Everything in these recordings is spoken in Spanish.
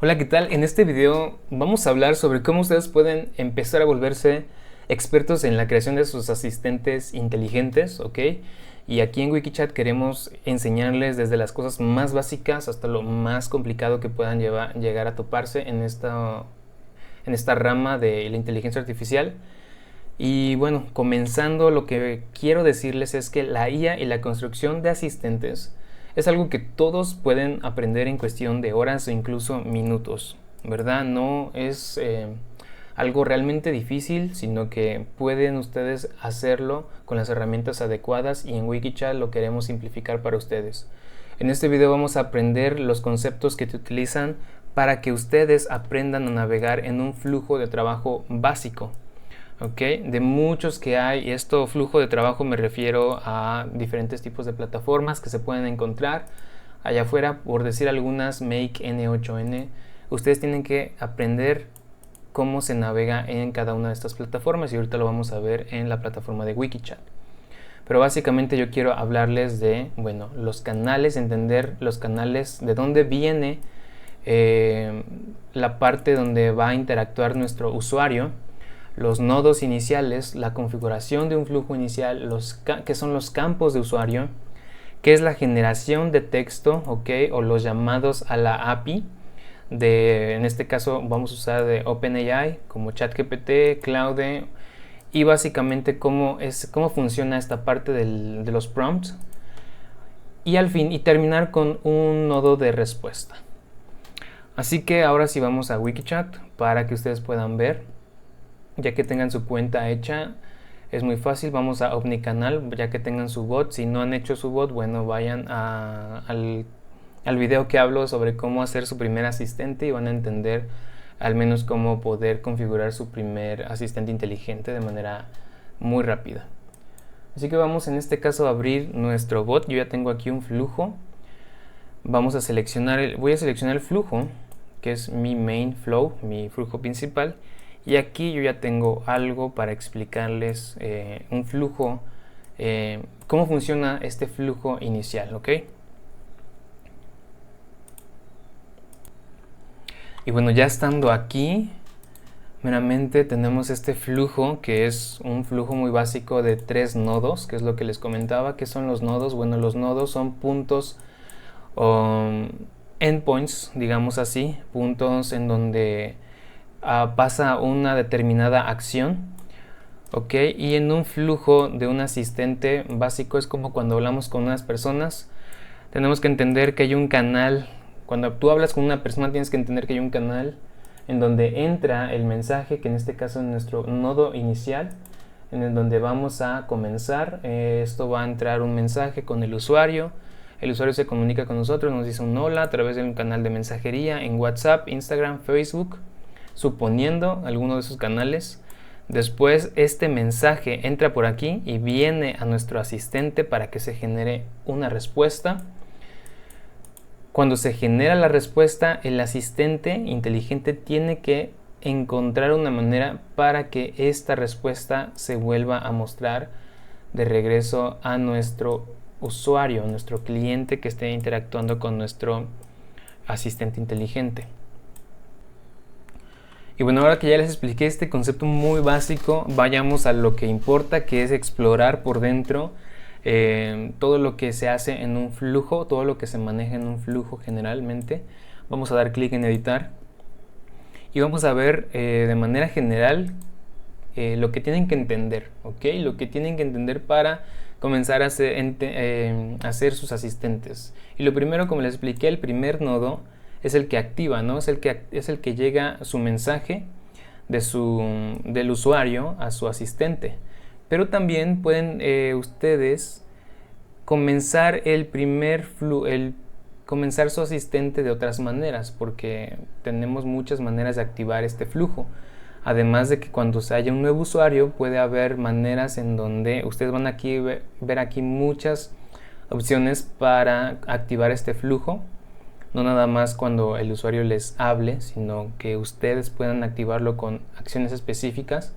Hola, ¿qué tal? En este video vamos a hablar sobre cómo ustedes pueden empezar a volverse expertos en la creación de sus asistentes inteligentes, ¿ok? Y aquí en Wikichat queremos enseñarles desde las cosas más básicas hasta lo más complicado que puedan llegar a toparse en esta rama de la inteligencia artificial. Y bueno, comenzando, lo que quiero decirles es que la IA y la construcción de asistentes es algo que todos pueden aprender en cuestión de horas o incluso minutos, ¿verdad? No es algo realmente difícil, sino que pueden ustedes hacerlo con las herramientas adecuadas, y en Wikichat lo queremos simplificar para ustedes. En este video vamos a aprender los conceptos que te utilizan para que ustedes aprendan a navegar en un flujo de trabajo básico. Okay, de muchos que hay. Esto, flujo de trabajo, me refiero a diferentes tipos de plataformas que se pueden encontrar allá afuera, por decir algunas, Make, N8N. Ustedes tienen que aprender cómo se navega en cada una de estas plataformas, y ahorita lo vamos a ver en la plataforma de Wikichat. Pero básicamente yo quiero hablarles de, bueno, los canales, entender los canales, de dónde viene la parte donde va a interactuar nuestro usuario, los nodos iniciales, la configuración de un flujo inicial, qué son los campos de usuario, qué es la generación de texto, ¿okay? O los llamados a la API, en este caso vamos a usar de OpenAI como ChatGPT, Claude, y básicamente cómo funciona esta parte de los prompts, y al fin, y terminar con un nodo de respuesta. Así que ahora sí vamos a Wikichat para que ustedes puedan ver. Ya que tengan su cuenta hecha, es muy fácil. Vamos a Omnicanal, ya que tengan su bot. Si no han hecho su bot, bueno, vayan al video que hablo sobre cómo hacer su primer asistente, y van a entender al menos cómo poder configurar su primer asistente inteligente de manera muy rápida. Así que vamos en este caso a abrir nuestro bot. Yo ya tengo aquí un flujo. Vamos a seleccionar, voy a seleccionar el flujo, que es mi main flow, mi flujo principal. Y aquí yo ya tengo algo para explicarles un flujo, cómo funciona este flujo inicial, ¿ok? Y bueno, ya estando aquí, meramente tenemos este flujo, que es un flujo muy básico de 3 nodos, que es lo que les comentaba. ¿Qué son los nodos? Bueno, los nodos son puntos, endpoints, digamos así, puntos en donde pasa una determinada acción, ¿ok? Y en un flujo de un asistente básico es como cuando hablamos con unas personas. Tenemos que entender que hay un canal. Cuando tú hablas con una persona, tienes que entender que hay un canal en donde entra el mensaje, que en este caso es nuestro nodo inicial, en el donde vamos a comenzar. Esto va a entrar un mensaje con el usuario. El usuario se comunica con nosotros, nos dice un hola a través de un canal de mensajería en WhatsApp, Instagram, Facebook, suponiendo alguno de esos canales. Después este mensaje entra por aquí y viene a nuestro asistente para que se genere una respuesta. Cuando se genera la respuesta, el asistente inteligente tiene que encontrar una manera para que esta respuesta se vuelva a mostrar de regreso a nuestro usuario, nuestro cliente que esté interactuando con nuestro asistente inteligente. Y bueno, ahora que ya les expliqué este concepto muy básico, vayamos a lo que importa, que es explorar por dentro todo lo que se hace en un flujo, todo lo que se maneja en un flujo generalmente. Vamos a dar clic en editar y vamos a ver de manera general lo que tienen que entender, ¿ok? Lo que tienen que entender para comenzar a hacer sus asistentes. Y lo primero, como les expliqué, el primer nodo es el que activa, ¿no? Es el que llega su mensaje del usuario a su asistente. Pero también pueden ustedes comenzar comenzar su asistente de otras maneras, porque tenemos muchas maneras de activar este flujo. Además de que cuando se haya un nuevo usuario, puede haber maneras en donde ustedes van a ver aquí muchas opciones para activar este flujo. No nada más cuando el usuario les hable, sino que ustedes puedan activarlo con acciones específicas.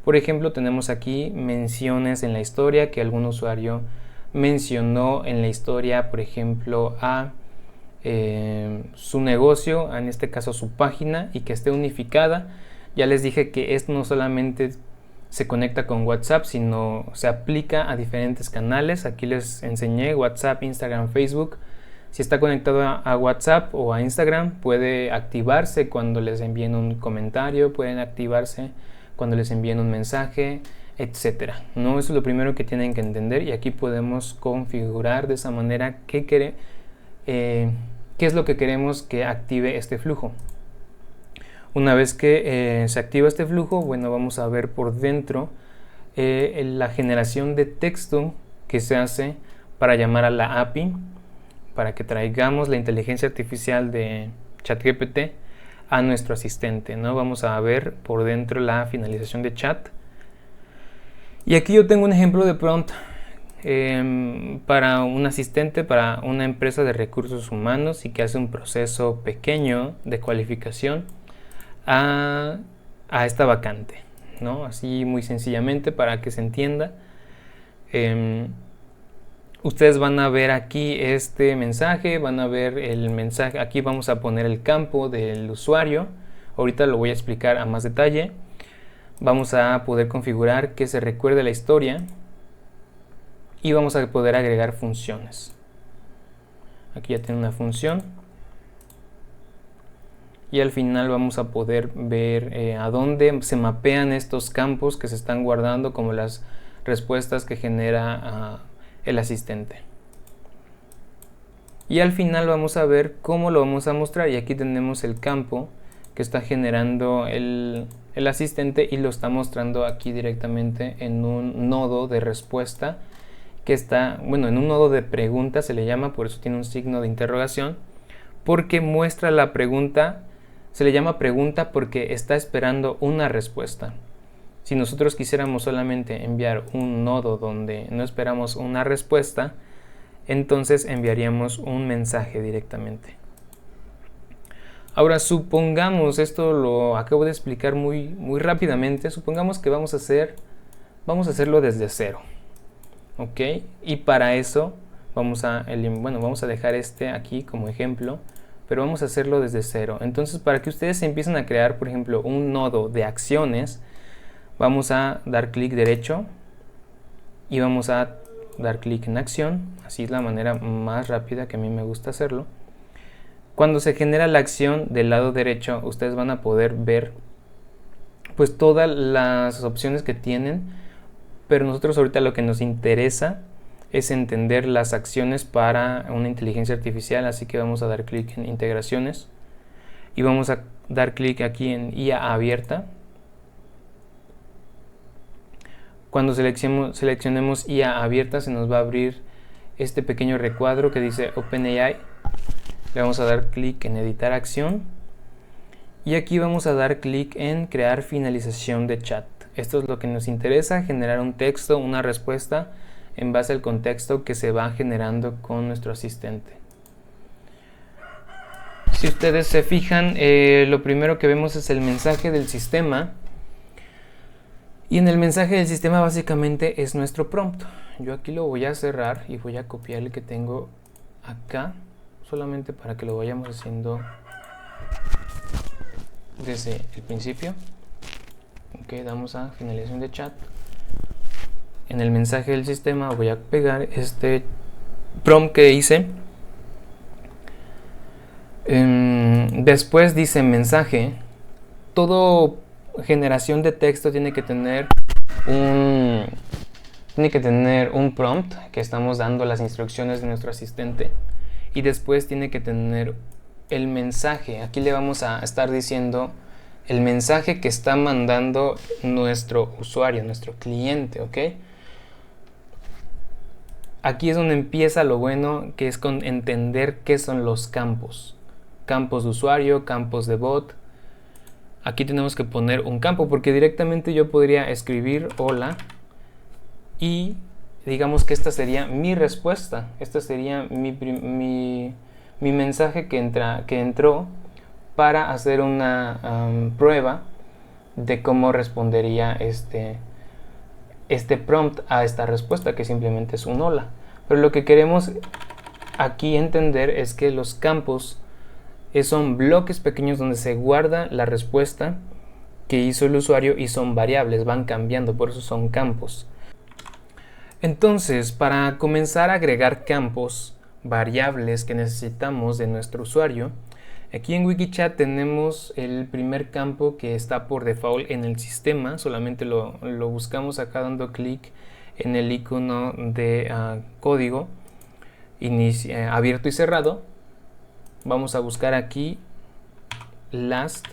Por ejemplo, tenemos aquí menciones en la historia, que algún usuario mencionó en la historia, por ejemplo, a su negocio, en este caso su página, y que esté unificada. Ya les dije que esto no solamente se conecta con WhatsApp, sino se aplica a diferentes canales. Aquí les enseñé WhatsApp, Instagram, Facebook. Si está conectado a WhatsApp o a Instagram, puede activarse cuando les envíen un comentario, pueden activarse cuando les envíen un mensaje, etcétera, ¿no? Eso es lo primero que tienen que entender, y aquí podemos configurar de esa manera qué es lo que queremos que active este flujo. Una vez que se activa este flujo, bueno, vamos a ver por dentro la generación de texto que se hace para llamar a la API, para que traigamos la inteligencia artificial de ChatGPT a nuestro asistente, ¿no? Vamos a ver por dentro la finalización de chat. Y aquí yo tengo un ejemplo de prompt para un asistente, para una empresa de recursos humanos y que hace un proceso pequeño de cualificación a esta vacante, ¿no? Así muy sencillamente para que se entienda. Ustedes van a ver aquí este mensaje, van a ver el mensaje, aquí vamos a poner el campo del usuario, ahorita lo voy a explicar a más detalle. Vamos a poder configurar que se recuerde la historia y vamos a poder agregar funciones. Aquí ya tiene una función y al final vamos a poder ver a dónde se mapean estos campos que se están guardando como las respuestas que genera el asistente. Y al final vamos a ver cómo lo vamos a mostrar, y aquí tenemos el campo que está generando el asistente y lo está mostrando aquí directamente en un nodo de respuesta que está, bueno, en un nodo de pregunta se le llama, por eso tiene un signo de interrogación, porque muestra la pregunta. Se le llama pregunta porque está esperando una respuesta. Si nosotros quisiéramos solamente enviar un nodo donde no esperamos una respuesta, entonces enviaríamos un mensaje directamente. Ahora supongamos, esto lo acabo de explicar muy rápidamente, supongamos que vamos a hacerlo desde cero, ¿ok? Y para eso vamos a dejar este aquí como ejemplo, pero vamos a hacerlo desde cero. Entonces, para que ustedes empiecen a crear, por ejemplo, un nodo de acciones, vamos a dar clic derecho y vamos a dar clic en acción. Así es la manera más rápida que a mí me gusta hacerlo. Cuando se genera la acción del lado derecho, ustedes van a poder ver pues todas las opciones que tienen, pero nosotros ahorita lo que nos interesa es entender las acciones para una inteligencia artificial, así que vamos a dar clic en integraciones y vamos a dar clic aquí en IA abierta. Cuando seleccionemos IA abierta, se nos va a abrir este pequeño recuadro que dice OpenAI. Le vamos a dar clic en editar acción y aquí vamos a dar clic en crear finalización de chat. Esto es lo que nos interesa, generar un texto, una respuesta en base al contexto que se va generando con nuestro asistente. Si ustedes se fijan, lo primero que vemos es el mensaje del sistema. Y en el mensaje del sistema básicamente es nuestro prompt. Yo aquí lo voy a cerrar y voy a copiar el que tengo acá, solamente para que lo vayamos haciendo desde el principio. Ok, damos a finalización de chat. En el mensaje del sistema voy a pegar este prompt que hice. Después dice mensaje. Todo generación de texto tiene que tener un prompt que estamos dando las instrucciones de nuestro asistente, y después tiene que tener el mensaje. Aquí le vamos a estar diciendo el mensaje que está mandando nuestro usuario, nuestro cliente, ¿ok? Aquí es donde empieza lo bueno, que es con entender qué son los campos. Campos de usuario, campos de bot. Aquí tenemos que poner un campo, porque directamente yo podría escribir hola y digamos que esta sería mi respuesta. Esta sería mi mensaje que entró para hacer una prueba de cómo respondería este prompt a esta respuesta, que simplemente es un hola. Pero lo que queremos aquí entender es que los campos son bloques pequeños donde se guarda la respuesta que hizo el usuario y son variables, van cambiando, por eso son campos. Entonces, para comenzar a agregar campos, variables que necesitamos de nuestro usuario, aquí en Wikichat tenemos el primer campo que está por default en el sistema, solamente lo buscamos acá dando clic en el icono de código abierto y cerrado. Vamos a buscar aquí last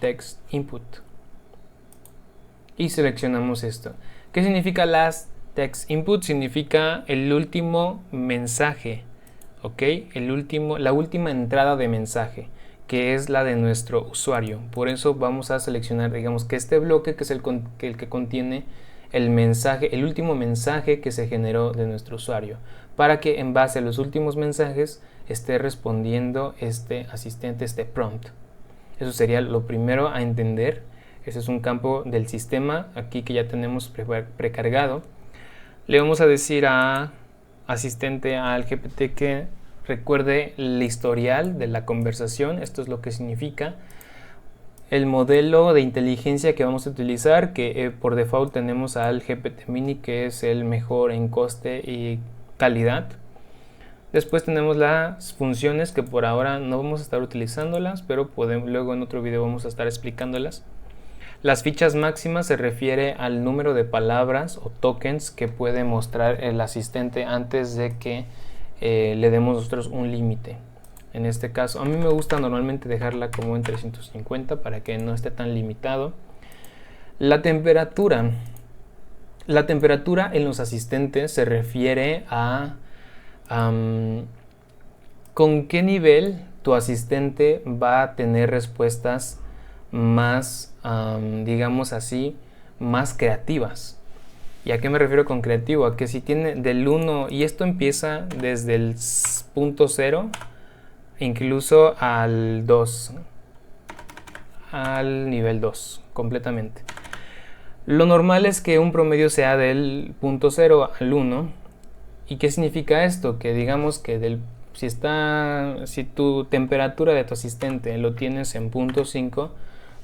text input y seleccionamos esto. ¿Qué significa last text input? Significa el último mensaje, ¿ok? La última entrada de mensaje, que es la de nuestro usuario. Por eso vamos a seleccionar, digamos, que este bloque, que es el que contiene el mensaje, el último mensaje que se generó de nuestro usuario, para que en base a los últimos mensajes esté respondiendo este asistente, este prompt. Eso sería lo primero a entender. Ese es un campo del sistema aquí que ya tenemos precargado. Le vamos a decir a asistente, al GPT, que recuerde el historial de la conversación. Esto es lo que significa el modelo de inteligencia que vamos a utilizar, que por default tenemos al GPT Mini, que es el mejor en coste y calidad. Después tenemos las funciones, que por ahora no vamos a estar utilizándolas, pero luego en otro video vamos a estar explicándolas. Las fichas máximas se refiere al número de palabras o tokens que puede mostrar el asistente antes de que le demos nosotros un límite. En este caso, a mí me gusta normalmente dejarla como en 350 para que no esté tan limitado. La temperatura en los asistentes se refiere a con qué nivel tu asistente va a tener respuestas más, digamos así, más creativas. ¿Y a qué me refiero con creativo? A que si tiene del 1, y esto empieza desde el punto 0, incluso al 2, al nivel 2, completamente. Lo normal es que un promedio sea del punto 0 al 1. ¿Y qué significa esto? Que digamos que si tu temperatura de tu asistente lo tienes en punto 5,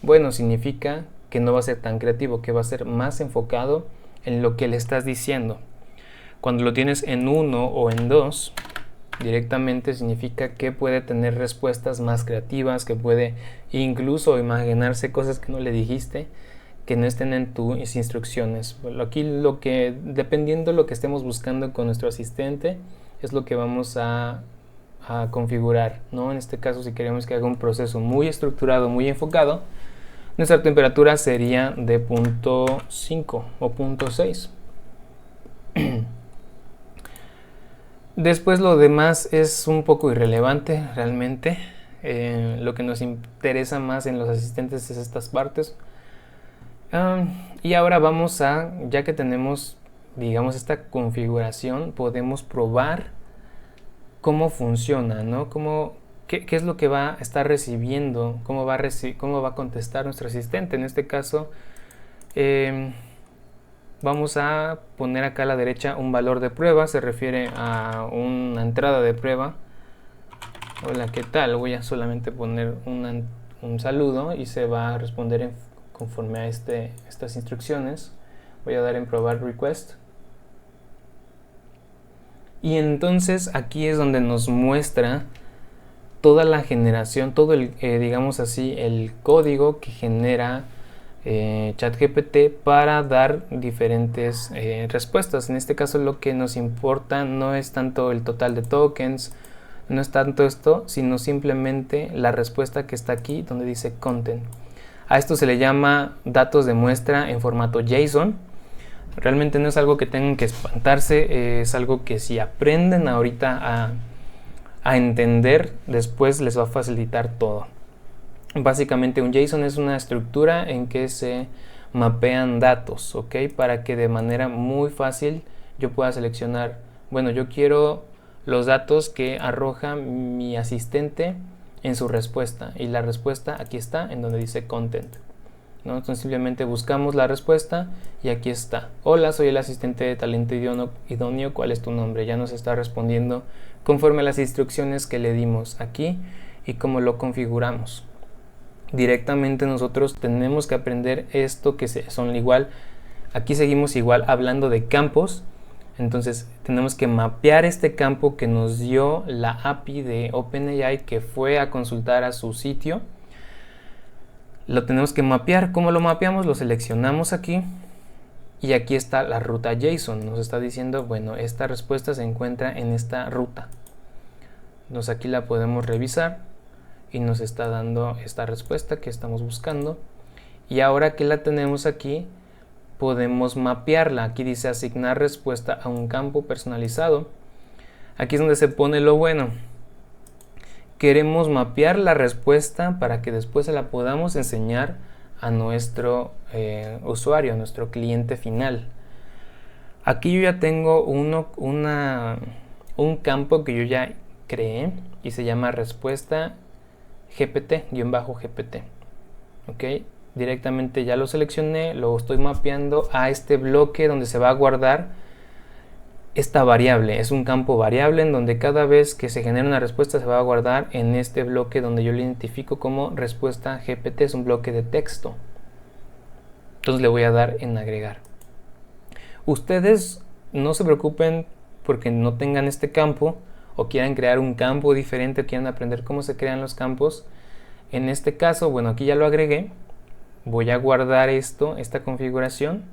bueno, significa que no va a ser tan creativo, que va a ser más enfocado en lo que le estás diciendo. Cuando lo tienes en 1 o en 2, directamente significa que puede tener respuestas más creativas, que puede incluso imaginarse cosas que no le dijiste, que no estén en tus instrucciones. Aquí dependiendo de lo que estemos buscando con nuestro asistente, es lo que vamos a configurar, ¿no? En este caso, si queremos que haga un proceso muy estructurado, muy enfocado, nuestra temperatura sería de punto 5 o punto 6. Después lo demás es un poco irrelevante realmente. Lo que nos interesa más en los asistentes es estas partes. Y ahora vamos ya que tenemos, digamos, esta configuración, podemos probar cómo funciona, ¿no? ¿Qué es lo que va a estar recibiendo? ¿Cómo va a contestar nuestro asistente? En este caso, vamos a poner acá a la derecha un valor de prueba. Se refiere a una entrada de prueba. Hola, ¿qué tal? Voy a solamente poner un saludo y se va a responder conforme a estas instrucciones. Voy a dar en probar request. Y entonces aquí es donde nos muestra toda la generación, todo digamos así, el código que genera ChatGPT para dar diferentes respuestas. En este caso lo que nos importa no es tanto el total de tokens, no es tanto esto, sino simplemente la respuesta que está aquí donde dice content. A esto se le llama datos de muestra en formato JSON. Realmente no es algo que tengan que espantarse, es algo que si aprenden ahorita a entender, después les va a facilitar todo. Básicamente un JSON es una estructura en que se mapean datos, ¿ok? Para que de manera muy fácil yo pueda seleccionar, bueno, yo quiero los datos que arroja mi asistente en su respuesta, y la respuesta aquí está en donde dice content. ¿no? Entonces simplemente buscamos la respuesta y aquí está. Hola, soy el asistente de talento idóneo, ¿cuál es tu nombre? Ya nos está respondiendo conforme a las instrucciones que le dimos aquí y cómo lo configuramos. Directamente nosotros tenemos que aprender esto que son igual. Aquí seguimos igual hablando de campos. Entonces tenemos que mapear este campo que nos dio la API de OpenAI, que fue a consultar a su sitio. Lo tenemos que mapear. ¿Cómo lo mapeamos? Lo seleccionamos aquí y aquí está la ruta JSON. Nos está diciendo, bueno, esta respuesta se encuentra en esta ruta. Entonces aquí la podemos revisar y nos está dando esta respuesta que estamos buscando. Y ahora que la tenemos aquí, podemos mapearla. Aquí dice asignar respuesta a un campo personalizado. Aquí es donde se pone lo bueno. Queremos mapear la respuesta para que después se la podamos enseñar a nuestro usuario, a nuestro cliente final. Aquí yo ya tengo un campo que yo ya creé y se llama respuesta GPT-GPT. ¿Ok? Directamente ya lo seleccioné, lo estoy mapeando a este bloque donde se va a guardar esta variable. Es un campo variable en donde cada vez que se genera una respuesta se va a guardar en este bloque donde yo lo identifico como respuesta GPT. Es un bloque de texto. Entonces le voy a dar en agregar. Ustedes no se preocupen porque no tengan este campo o quieran crear un campo diferente o quieran aprender cómo se crean los campos. En este caso, bueno, aquí ya lo agregué. Voy a guardar esta configuración,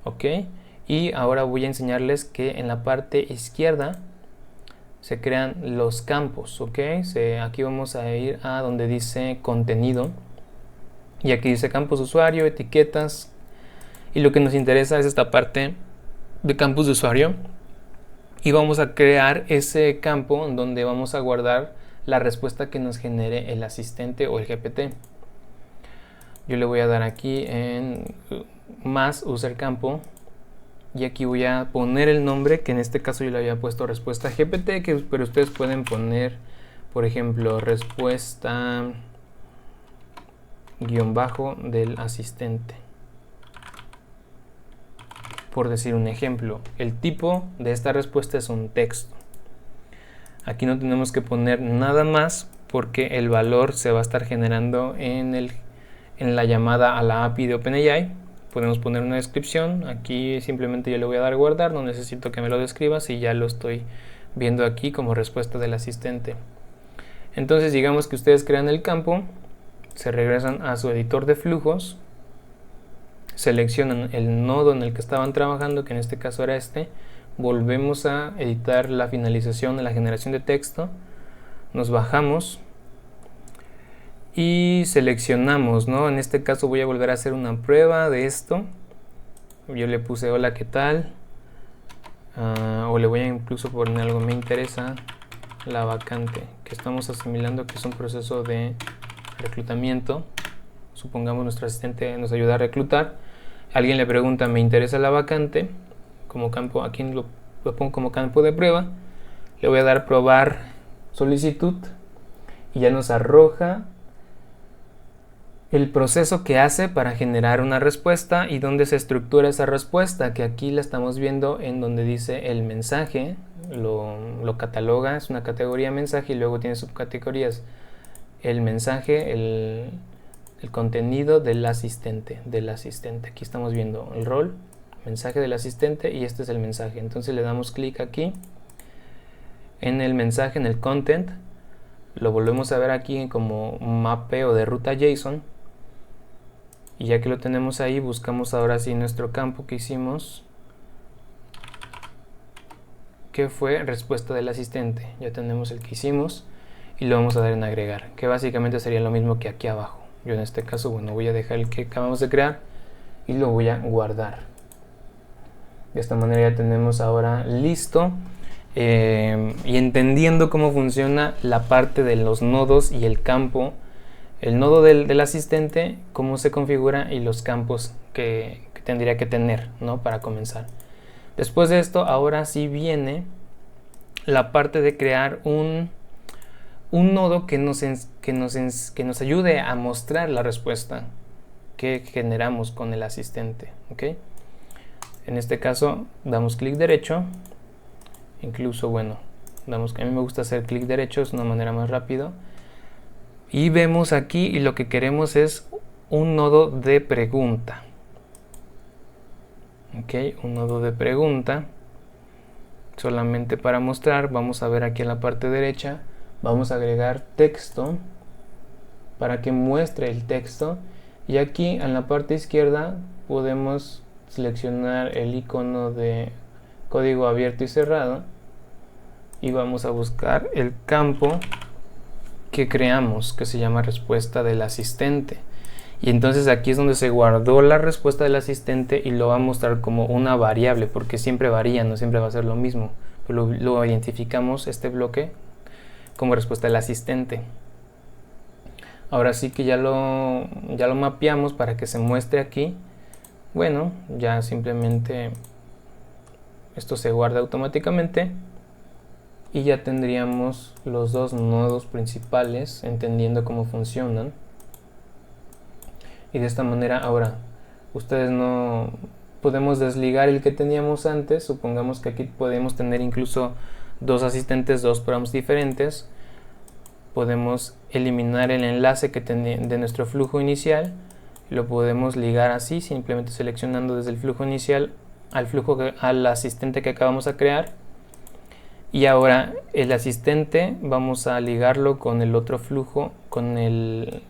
ok, y ahora voy a enseñarles que en la parte izquierda se crean los campos, ok. Aquí vamos a ir a donde dice contenido y aquí dice campos de usuario, etiquetas, y lo que nos interesa es esta parte de campos de usuario y vamos a crear ese campo donde vamos a guardar la respuesta que nos genere el asistente o el GPT. Yo le voy a dar aquí en más user campo y aquí voy a poner el nombre, que en este caso yo le había puesto respuesta GPT, pero ustedes pueden poner, por ejemplo, respuesta _ del asistente, por decir un ejemplo. El tipo de esta respuesta es un texto. Aquí no tenemos que poner nada más porque el valor se va a estar generando en la llamada a la API de OpenAI. Podemos poner una descripción. Aquí simplemente yo le voy a dar guardar, no necesito que me lo describas y ya lo estoy viendo aquí como respuesta del asistente. Entonces digamos que ustedes crean el campo, se regresan a su editor de flujos, seleccionan el nodo en el que estaban trabajando, que en este caso era este, volvemos a editar la finalización de la generación de texto, nos bajamos y seleccionamos, ¿no? En este caso voy a volver a hacer una prueba de esto. Yo le puse hola, ¿qué tal? O le voy a incluso poner algo, me interesa la vacante, que estamos asimilando que es un proceso de reclutamiento. Supongamos nuestro asistente nos ayuda a reclutar. Alguien le pregunta, me interesa la vacante, como campo, aquí lo pongo como campo de prueba. Le voy a dar probar solicitud y ya nos arroja el proceso que hace para generar una respuesta y dónde se estructura esa respuesta, que aquí la estamos viendo en donde dice el mensaje, lo cataloga, es una categoría mensaje y luego tiene subcategorías, el mensaje, el contenido del asistente, aquí estamos viendo el rol, mensaje del asistente y este es el mensaje. Entonces le damos clic aquí en el mensaje, en el content, lo volvemos a ver aquí como mapeo de ruta JSON. Y ya que lo tenemos ahí, buscamos ahora sí nuestro campo que hicimos, que fue respuesta del asistente. Ya tenemos el que hicimos y lo vamos a dar en agregar, que básicamente sería lo mismo que aquí abajo. Yo en este caso, bueno, voy a dejar el que acabamos de crear y lo voy a guardar. De esta manera ya tenemos ahora listo y entendiendo cómo funciona la parte de los nodos y el campo. El nodo del asistente, cómo se configura y los campos que tendría que tener, ¿no? Para comenzar. Después de esto, ahora sí viene la parte de crear un nodo que nos ayude a mostrar la respuesta. que generamos con el asistente, ¿ok? En este caso damos clic derecho, incluso bueno, a mí me gusta hacer clic derecho, es una manera más rápida, y vemos aquí y lo que queremos es un nodo de pregunta, ok, un nodo de pregunta. Solamente para mostrar, vamos a ver aquí en la parte derecha, vamos a agregar texto para que muestre el texto, y aquí en la parte izquierda podemos seleccionar el icono de código abierto y cerrado y vamos a buscar el campo que creamos, que se llama respuesta del asistente, y entonces aquí es donde se guardó la respuesta del asistente y lo va a mostrar como una variable porque siempre varía, no siempre va a ser lo mismo, pero lo identificamos este bloque como respuesta del asistente. Ahora sí que ya lo mapeamos para que se muestre aquí. Bueno, ya simplemente esto se guarda automáticamente y ya tendríamos los dos nodos principales entendiendo cómo funcionan. Y de esta manera ahora ustedes no podemos desligar el que teníamos antes. Supongamos que aquí podemos tener incluso dos asistentes, dos programs diferentes. Podemos eliminar el enlace que de nuestro flujo inicial, lo podemos ligar así, simplemente seleccionando desde el flujo inicial al asistente que acabamos de crear, y ahora el asistente vamos a ligarlo con el otro flujo, con el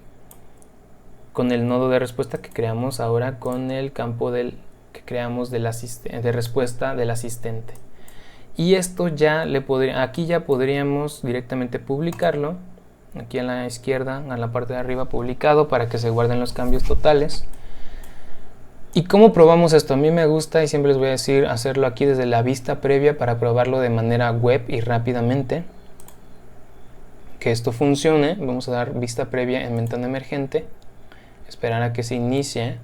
nodo de respuesta que creamos ahora con el campo que creamos de respuesta del asistente. Y esto aquí ya podríamos directamente publicarlo. Aquí a la izquierda, a la parte de arriba, publicado, para que se guarden los cambios totales. ¿Y cómo probamos esto? A mí me gusta, y siempre les voy a decir, hacerlo aquí desde la vista previa para probarlo de manera web y rápidamente. Que esto funcione, vamos a dar vista previa en ventana emergente, esperar a que se inicie.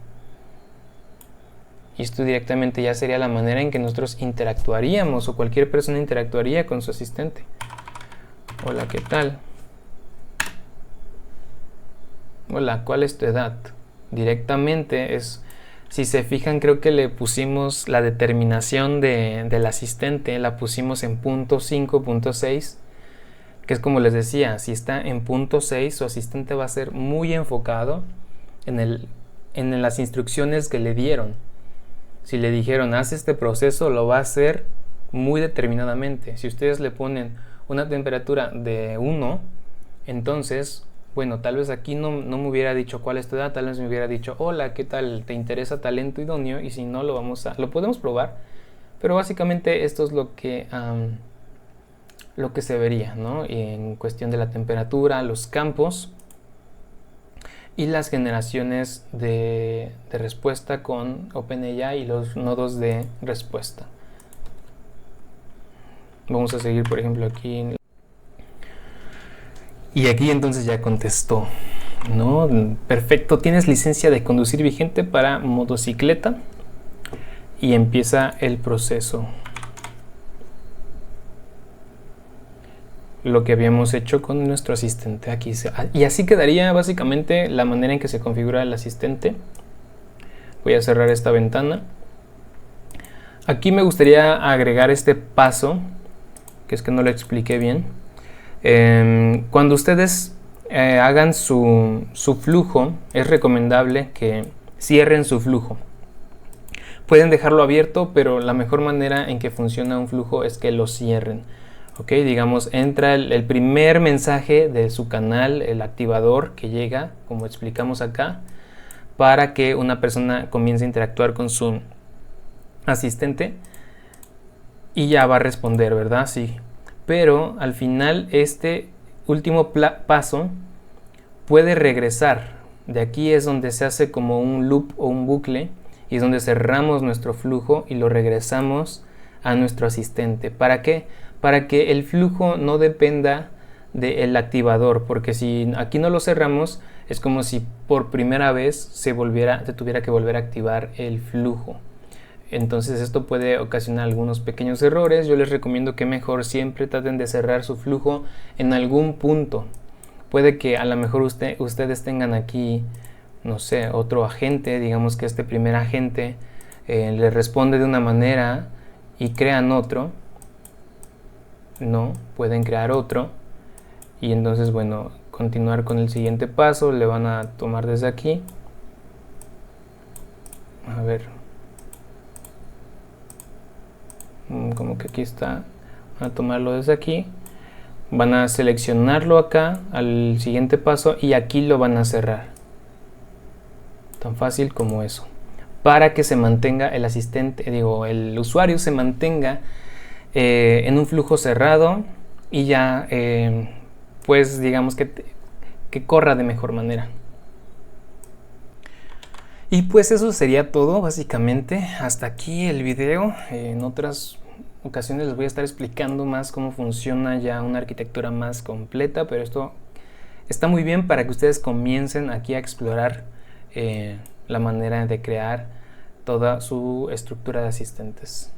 Y esto directamente ya sería la manera en que nosotros interactuaríamos, o cualquier persona interactuaría con su asistente. Hola, ¿qué tal? Hola, ¿cuál es tu edad? Directamente si se fijan, creo que le pusimos la determinación del asistente, la pusimos en punto 5, punto 6, que es como les decía, si está en punto 6, su asistente va a ser muy enfocado en las instrucciones que le dieron. Si le dijeron, haz este proceso, lo va a hacer muy determinadamente. Si ustedes le ponen una temperatura de 1, entonces, bueno, tal vez aquí no me hubiera dicho cuál es tu edad, tal vez me hubiera dicho, hola, ¿qué tal? ¿Te interesa talento idóneo? Y si no, lo podemos probar, pero básicamente esto es lo que se vería, ¿no? En cuestión de la temperatura, los campos y las generaciones de respuesta con OpenAI y los nodos de respuesta. Vamos a seguir, por ejemplo, aquí. Y aquí entonces ya contestó, ¿no? Perfecto, tienes licencia de conducir vigente para motocicleta. Y empieza el proceso. Lo que habíamos hecho con nuestro asistente aquí. Y así quedaría básicamente la manera en que se configura el asistente. Voy a cerrar esta ventana. Aquí me gustaría agregar este paso, que es que no lo expliqué bien. Cuando ustedes hagan su flujo, es recomendable que cierren su flujo. Pueden dejarlo abierto, pero la mejor manera en que funciona un flujo es que lo cierren. Ok, digamos, entra el primer mensaje de su canal, el activador que llega, como explicamos acá, para que una persona comience a interactuar con su asistente y ya va a responder, ¿verdad? Sí. Pero al final este último paso puede regresar. De aquí es donde se hace como un loop o un bucle, y es donde cerramos nuestro flujo y lo regresamos a nuestro asistente. ¿Para qué? Para que el flujo no dependa del activador, porque si aquí no lo cerramos es como si por primera vez se tuviera que volver a activar el flujo. Entonces esto puede ocasionar algunos pequeños errores. Yo les recomiendo que mejor siempre traten de cerrar su flujo en algún punto. Puede que a lo mejor ustedes tengan aquí no sé, otro agente, digamos que este primer agente le responde de una manera y crean otro, no, pueden crear otro y entonces, bueno, continuar con el siguiente paso, le van a tomar desde aquí, a ver, como que aquí está, van a tomarlo desde aquí, van a seleccionarlo acá al siguiente paso y aquí lo van a cerrar, tan fácil como eso, para que se mantenga el asistente, el usuario se mantenga en un flujo cerrado y ya pues digamos que corra de mejor manera. Y pues eso sería todo básicamente, hasta aquí el video. En otras ocasiones les voy a estar explicando más cómo funciona ya una arquitectura más completa, pero esto está muy bien para que ustedes comiencen aquí a explorar la manera de crear toda su estructura de asistentes.